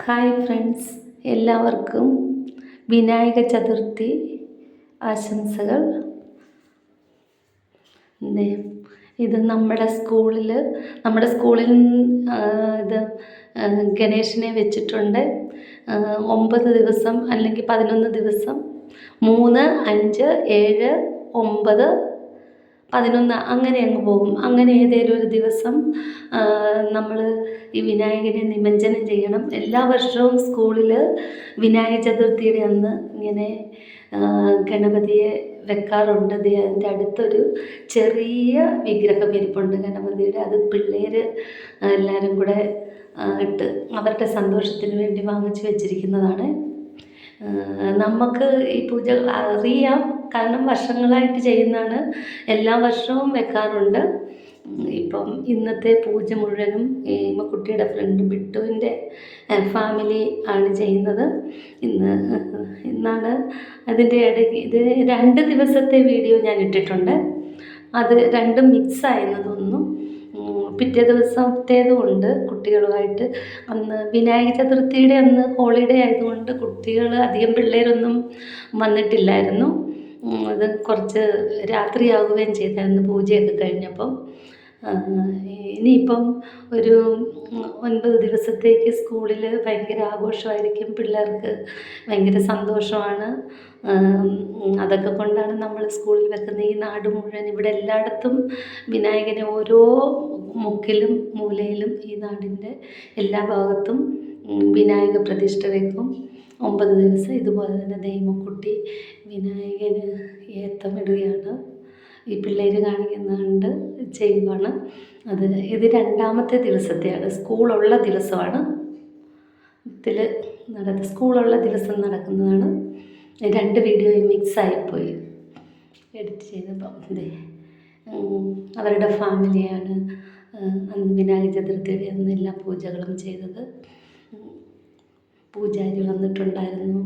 Hi friends, എല്ലാവർക്കും വിനായക ചതുർത്ഥി ആശംസകൾ. ഇത് നമ്മുടെ സ്കൂളിൽ ഇത് ഗണേശനെ വെച്ചിട്ടുണ്ട്. 9 ദിവസം അല്ലെങ്കിൽ 11 ദിവസം, 3, 5, 7, 9, 11 അങ്ങനെ അങ്ങ് പോകും. അങ്ങനെ ഏതെങ്കിലും ഒരു ദിവസം നമ്മൾ ഈ വിനായകനെ നിമജ്ജനം ചെയ്യണം. എല്ലാ വർഷവും സ്കൂളിൽ വിനായക ചതുർത്ഥിയുടെ അന്ന് ഇങ്ങനെ ഗണപതിയെ വെക്കാറുണ്ട്. അതിൻ്റെ അടുത്തൊരു ചെറിയ വിഗ്രഹം ഇരിപ്പുണ്ട് ഗണപതിയുടെ. അത് പിള്ളേർ എല്ലാവരും കൂടെ ഇട്ട് അവരുടെ സന്തോഷത്തിന് വേണ്ടി വാങ്ങിച്ചു വെച്ചിരിക്കുന്നതാണ്. നമുക്ക് ഈ പൂജ അറിയാം, കാരണം വർഷങ്ങളായിട്ട് ചെയ്യുന്നതാണ്. എല്ലാ വർഷവും വെക്കാറുണ്ട്. ഇപ്പം ഇന്നത്തെ പൂജ മുഴുവനും ഈ കുട്ടിയുടെ ഫ്രണ്ട് ബിട്ടുവിൻ്റെ ഫാമിലി ആണ് ചെയ്യുന്നത്. ഇന്നാണ് അതിൻ്റെ ഇടയ്ക്ക് ഇത് 2 ദിവസത്തെ വീഡിയോ ഞാൻ ഇട്ടിട്ടുണ്ട്. അത് രണ്ടും മിക്സായെന്ന് തോന്നുന്നു. പിറ്റേ ദിവസത്തേതും ഉണ്ട് കുട്ടികളുമായിട്ട്. അന്ന് വിനായക ചതുർത്ഥിയുടെ അന്ന് ഹോളിഡേ ആയതുകൊണ്ട് കുട്ടികൾ അധികം പിള്ളേരൊന്നും വന്നിട്ടില്ലായിരുന്നു. അത് കുറച്ച് രാത്രിയാവുകയും ചെയ്തായിരുന്നു പൂജയൊക്കെ കഴിഞ്ഞപ്പം. ഇനിയിപ്പം ഒരു 9 ദിവസത്തേക്ക് സ്കൂളിൽ ഭയങ്കര ആഘോഷമായിരിക്കും. പിള്ളേർക്ക് ഭയങ്കര സന്തോഷമാണ്. അതൊക്കെ കൊണ്ടാണ് നമ്മൾ സ്കൂളിൽ വെക്കുന്നത്. ഈ നാട് മുഴുവൻ, ഇവിടെ എല്ലായിടത്തും വിനായകനെ ഓരോ മുക്കിലും മൂലയിലും ഈ നാടിൻ്റെ എല്ലാ ഭാഗത്തും വിനായക പ്രതിഷ്ഠ വെക്കും. 9 ദിവസം ഇതുപോലെ തന്നെ ദൈവക്കുട്ടി വിനായകന് ഏത്തമിടുകയാണ്. ഈ പിള്ളേർ കാണിക്കുന്നുണ്ട്, ചെയ്യുവാണ്. ഇത് 2ാമത്തെ ദിവസത്തെയാണ്, സ്കൂളുള്ള ദിവസമാണ്. സ്കൂളുള്ള ദിവസം നടക്കുന്നതാണ്. 2 വീഡിയോയും മിക്സായിപ്പോയി എഡിറ്റ് ചെയ്തപ്പം. അവരുടെ ഫാമിലിയാണ് അന്ന് വിനായക ചതുർത്ഥിയുടെ അന്ന് എല്ലാ പൂജകളും ചെയ്തത്. പൂജാരി വന്നിട്ടുണ്ടായിരുന്നു.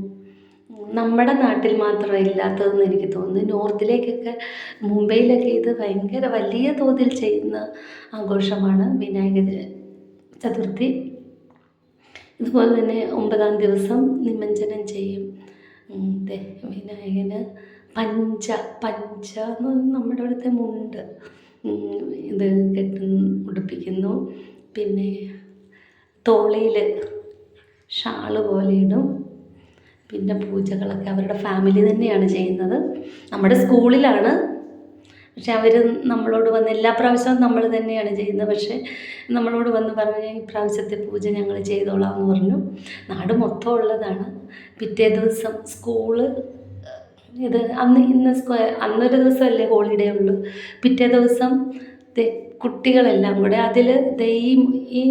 നമ്മുടെ നാട്ടിൽ മാത്രമേ ഇല്ലാത്തതെന്ന് എനിക്ക് തോന്നുന്നു. നോർത്തിലേക്കൊക്കെ, മുംബൈയിലൊക്കെ ഇത് ഭയങ്കര വലിയ തോതിൽ ചെയ്യുന്ന ആഘോഷമാണ് വിനായക ചതുർത്ഥി. ഇതുപോലെ തന്നെ 9ാം ദിവസം നിമജ്ജനം ചെയ്യും. വിനായകന് പഞ്ച എന്ന് നമ്മുടെ അവിടുത്തെ മുണ്ട് ഇത് ഉടുപ്പിക്കുന്നു. പിന്നെ തോളയിൽ ഷാള് പോലെ ഇടും. പിന്നെ പൂജകളൊക്കെ അവരുടെ ഫാമിലി തന്നെയാണ് ചെയ്യുന്നത്. നമ്മുടെ സ്കൂളിലാണ്, പക്ഷെ അവർ നമ്മളോട് വന്ന് എല്ലാ പ്രാവശ്യവും നമ്മൾ തന്നെയാണ് ചെയ്യുന്നത്. പക്ഷേ നമ്മളോട് വന്ന് പറഞ്ഞ് ഈ പ്രാവശ്യത്തെ പൂജ ഞങ്ങൾ ചെയ്തോളാം എന്ന് പറഞ്ഞു. നാട് മൊത്തം ഉള്ളതാണ്. പിറ്റേ ദിവസം സ്കൂള് അന്നൊരു ദിവസമല്ലേ ഹോളിഡേ ഉള്ളൂ. പിറ്റേ ദിവസം കുട്ടികളെല്ലാം കൂടെ അതിൽ ഈ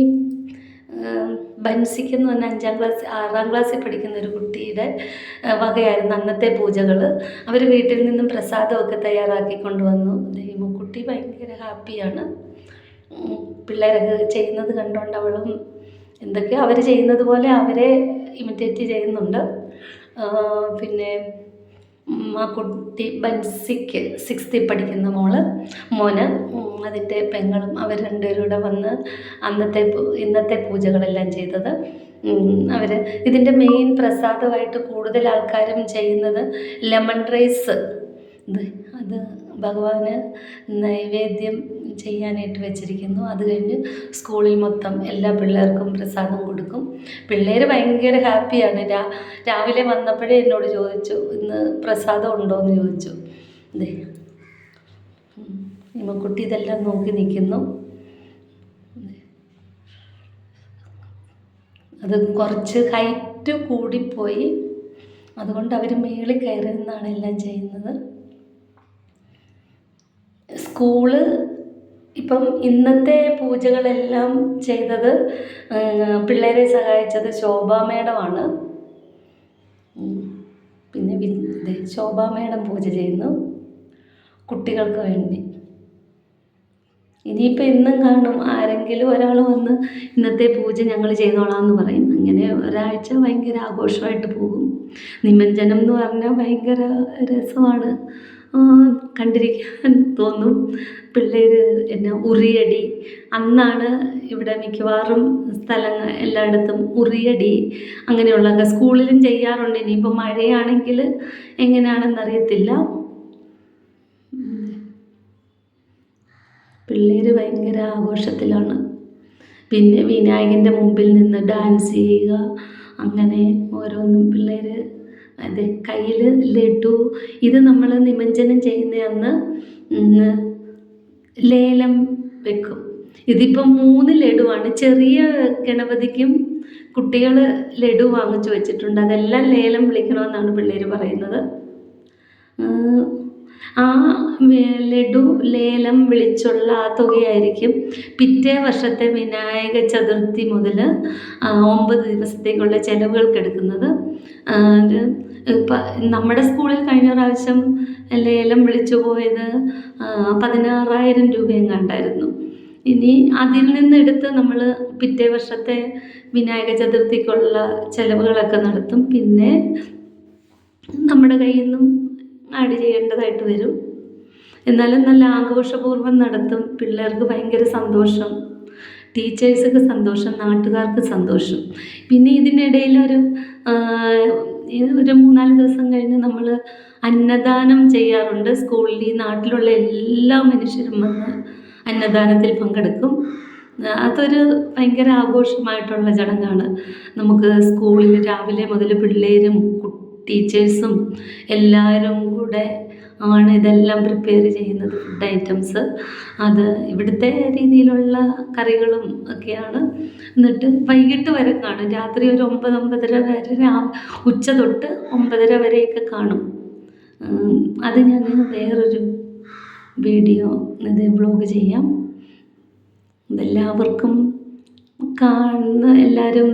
ബൻസിക്കെന്ന് പറഞ്ഞാൽ 6ാം ക്ലാസ്സിൽ പഠിക്കുന്ന ഒരു കുട്ടിയുടെ വകയായിരുന്നു അന്നത്തെ പൂജകൾ. അവർ വീട്ടിൽ നിന്നും പ്രസാദമൊക്കെ തയ്യാറാക്കി കൊണ്ടുവന്നു. കുട്ടി ഭയങ്കര ഹാപ്പിയാണ്. പിള്ളേരൊക്കെ ചെയ്യുന്നത് കണ്ടുകൊണ്ട് അവളും എന്തൊക്കെയോ അവർ ചെയ്യുന്നത് പോലെ അവരെ ഇമിറ്റേറ്റ് ചെയ്യുന്നുണ്ട്. പിന്നെ ആ കുട്ടി ബൻസിക്ക് 6th പഠിക്കുന്ന മോന് അതിൻ്റെ പെങ്ങളും അവർ 2 പേരും കൂടെ വന്ന് ഇന്നത്തെ പൂജകളെല്ലാം ചെയ്തത്. ഇതിൻ്റെ മെയിൻ പ്രസാദമായിട്ട് കൂടുതൽ ആൾക്കാരും ചെയ്യുന്നത് ലെമൺ റൈസ്. അത് ഭഗവാന് നൈവേദ്യം ചെയ്യാനായിട്ട് വെച്ചിരിക്കുന്നു. അത് കഴിഞ്ഞ് സ്കൂളിൽ മൊത്തം എല്ലാ പിള്ളേർക്കും പ്രസാദം കൊടുക്കും. പിള്ളേർ ഭയങ്കര ഹാപ്പിയാണ്. രാവിലെ വന്നപ്പോഴേ എന്നോട് ചോദിച്ചു, ഇന്ന് പ്രസാദം ഉണ്ടോ എന്ന് ചോദിച്ചു. കുട്ടി ഇതെല്ലാം നോക്കി നിൽക്കുന്നു. അത് കുറച്ച് ഹൈറ്റ് കൂടിപ്പോയി, അതുകൊണ്ട് അവർ മേളിൽ കയറി നിന്നാണ് എല്ലാം ചെയ്യുന്നത്. സ്കൂള് ഇപ്പം ഇന്നത്തെ പൂജകളെല്ലാം ചെയ്തത്, പിള്ളേരെ സഹായിച്ചത് ശോഭാ മേഡമാണ്. പിന്നെ ശോഭാ മേഡം പൂജ ചെയ്യുന്നു കുട്ടികൾക്ക് വേണ്ടി. ഇനിയിപ്പോൾ ഇന്നും കാണും ആരെങ്കിലും ഒരാൾ വന്ന് ഇന്നത്തെ പൂജ ഞങ്ങൾ ചെയ്തോളാം എന്ന് പറയും. അങ്ങനെ ഒരാഴ്ച ഭയങ്കര ആഘോഷമായിട്ട് പോകും. നിമജ്ജനം എന്ന് പറഞ്ഞാൽ ഭയങ്കര രസമാണ്. ആ, കണ്ടിരിക്കാൻ തോന്നും. പിള്ളേർ എന്നാ ഉറിയടി, അന്നാണ് ഇവിടെ മിക്കവാറും എല്ലായിടത്തും ഉറിയടി അങ്ങനെയുള്ളതൊക്കെ സ്കൂളിലും ചെയ്യാറുണ്ട്. ഇനിയിപ്പോൾ മഴയാണെങ്കിൽ എങ്ങനെയാണെന്നറിയത്തില്ല. പിള്ളേർ ഭയങ്കര ആഘോഷത്തിലാണ്. പിന്നെ വിനായകൻ്റെ മുമ്പിൽ നിന്ന് ഡാൻസ് ചെയ്യുക, അങ്ങനെ ഓരോന്നും പിള്ളേർ. അതെ, കയ്യിൽ ലഡു, ഇത് നമ്മൾ നിമജ്ജനം ചെയ്യുന്ന അന്ന് ലേലം വെക്കും. ഇതിപ്പം 3 ലഡുവാണ്. ചെറിയ ഗണപതിക്കും കുട്ടികൾ ലഡു വാങ്ങിച്ചു വെച്ചിട്ടുണ്ട്. അതെല്ലാം ലേലം വിളിക്കണമെന്നാണ് പിള്ളേർ പറയുന്നത്. ആ ലഡു ലേലം വിളിച്ചുള്ള ആ തുകയായിരിക്കും പിറ്റേ വർഷത്തെ വിനായക ചതുർത്ഥി മുതൽ 9 ദിവസത്തേക്കുള്ള ചിലവുകൾക്ക് എടുക്കുന്നത്. അത് ഇപ്പം നമ്മുടെ സ്കൂളിൽ കഴിഞ്ഞ പ്രാവശ്യം ലേലം വിളിച്ചു പോയത് 16,000 രൂപയെങ്ങാണ്ടായിരുന്നു. ഇനി അതിൽ നിന്നെടുത്ത് നമ്മൾ പിറ്റേ വർഷത്തെ വിനായക ചതുർത്ഥിക്കുള്ള ചിലവുകളൊക്കെ നടത്തും. പിന്നെ നമ്മുടെ കയ്യിൽ നിന്നും ആഡ് ചെയ്യേണ്ടതായിട്ട് വരും. എന്നാലും നല്ല ആഘോഷപൂർവ്വം നടത്തും. പിള്ളേർക്ക് ഭയങ്കര സന്തോഷം, ടീച്ചേഴ്സൊക്കെ സന്തോഷം, നാട്ടുകാർക്ക് സന്തോഷം. പിന്നെ ഇതിനിടയിൽ ഒരു 3-4 ദിവസം കഴിഞ്ഞ് നമ്മൾ അന്നദാനം ചെയ്യാറുണ്ട്. സ്കൂളിൽ ഈ നാട്ടിലുള്ള എല്ലാ മനുഷ്യരും വന്ന് അന്നദാനത്തിൽ പങ്കെടുക്കും. അതൊരു ഭയങ്കര ആഘോഷമായിട്ടുള്ള ചടങ്ങാണ്. നമുക്ക് സ്കൂളിൽ രാവിലെ മുതൽ പിള്ളേരും ടീച്ചേഴ്സും എല്ലാവരും കൂടെ ആണ് ഇതെല്ലാം പ്രിപ്പയർ ചെയ്യുന്നത്, ഫുഡ് ഐറ്റംസ്. അത് ഇവിടുത്തെ രീതിയിലുള്ള കറികളും ഒക്കെയാണ്. എന്നിട്ട് വൈകിട്ട് വരെ കാണും. രാത്രി ഒരു 9-9:30 വരെ, ഉച്ച തൊട്ട് 9:30 വരെയൊക്കെ കാണും. അത് ഞാൻ വേറൊരു വീഡിയോ വ്ലോഗ് ചെയ്യാം. ഇതെല്ലാവർക്കും കാണുന്ന എല്ലാവരും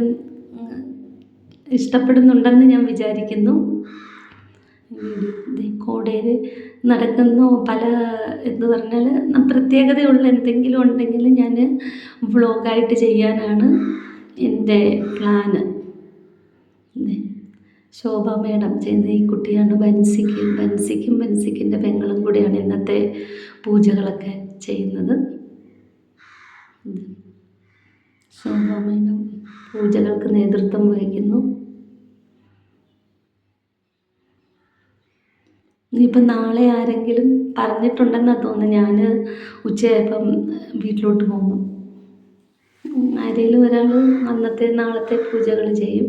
ഇഷ്ടപ്പെടുന്നുണ്ടെന്ന് ഞാൻ വിചാരിക്കുന്നു. കോടയിൽ നടക്കുന്ന പല എന്ന് പറഞ്ഞാൽ പ്രത്യേകതയുള്ള എന്തെങ്കിലും ഉണ്ടെങ്കിൽ ഞാൻ വ്ളോഗായിട്ട് ചെയ്യാനാണ് എൻ്റെ പ്ലാന്. ശോഭ മേഡം ചെയ്യുന്ന ഈ കുട്ടിയാണ് ബൻസിക്കിൻ്റെ പെങ്ങളും കൂടെയാണ് ഇന്നത്തെ പൂജകളൊക്കെ ചെയ്യുന്നത്. ശോഭ മേഡം പൂജകൾക്ക് നേതൃത്വം വഹിക്കുന്നു. ഇനിയിപ്പം നാളെ ആരെങ്കിലും പറഞ്ഞിട്ടുണ്ടെന്നാണ് തോന്നുന്നത്. ഞാൻ ഉച്ചയായപ്പം വീട്ടിലോട്ട് പോകുന്നു. ആരെങ്കിലും ഒരാൾ അന്നത്തെ നാളത്തെ പൂജകൾ ചെയ്യും.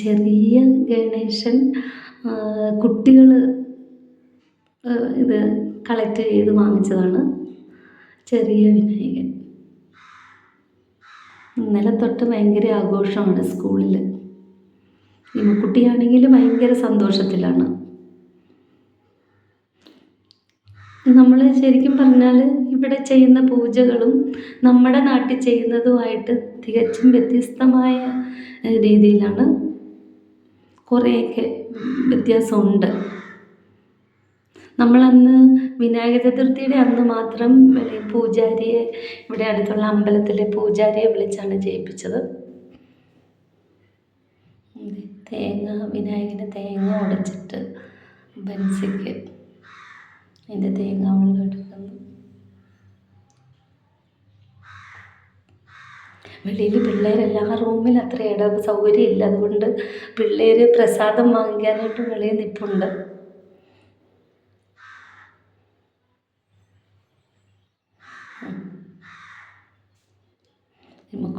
ചെറിയ ഗണേശൻ കുട്ടികൾ ഇത് കളക്ട് ചെയ്ത് വാങ്ങിച്ചതാണ്. ചെറിയ വിനായകൻ. ഇന്നലെ തൊട്ട് ഭയങ്കര ആഘോഷമാണ് സ്കൂളിൽ. കുട്ടിയാണെങ്കിൽ ഭയങ്കര സന്തോഷത്തിലാണ്. നമ്മൾ ശരിക്കും പറഞ്ഞാൽ ഇവിടെ ചെയ്യുന്ന പൂജകളും നമ്മുടെ നാട്ടിൽ ചെയ്യുന്നതുമായിട്ട് തികച്ചും വ്യത്യസ്തമായ രീതിയിലാണ്. കുറേയൊക്കെ വ്യത്യാസമുണ്ട്. നമ്മളന്ന് വിനായക ചതുർത്ഥിയുടെ അന്ന് മാത്രം പൂജാരിയെ, ഇവിടെ അടുത്തുള്ള അമ്പലത്തിലെ പൂജാരിയെ വിളിച്ചാണ് ചെയ്യിപ്പിച്ചത്. വിനായകന് തേങ്ങ ഉടച്ചിട്ട് ബൻസിക്ക് അതിൻ്റെ തേങ്ങ വെള്ളം എടുക്കുന്നു. വെളിയിൽ പിള്ളേരെല്ലാ റൂമിൽ അത്ര സൗകര്യം ഇല്ല. അതുകൊണ്ട് പിള്ളേർ പ്രസാദം വാങ്ങിക്കാനായിട്ട് വെളിയിൽ നിൽപ്പുണ്ട്.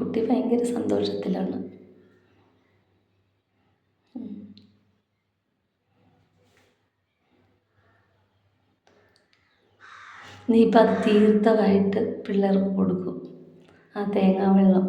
കുട്ടി ഭയങ്കര സന്തോഷത്തിലാണ്. ഇനിയിപ്പോൾ അത് തീർത്ഥമായിട്ട് പിള്ളേർക്ക് കൊടുക്കും, ആ തേങ്ങാവെള്ളം.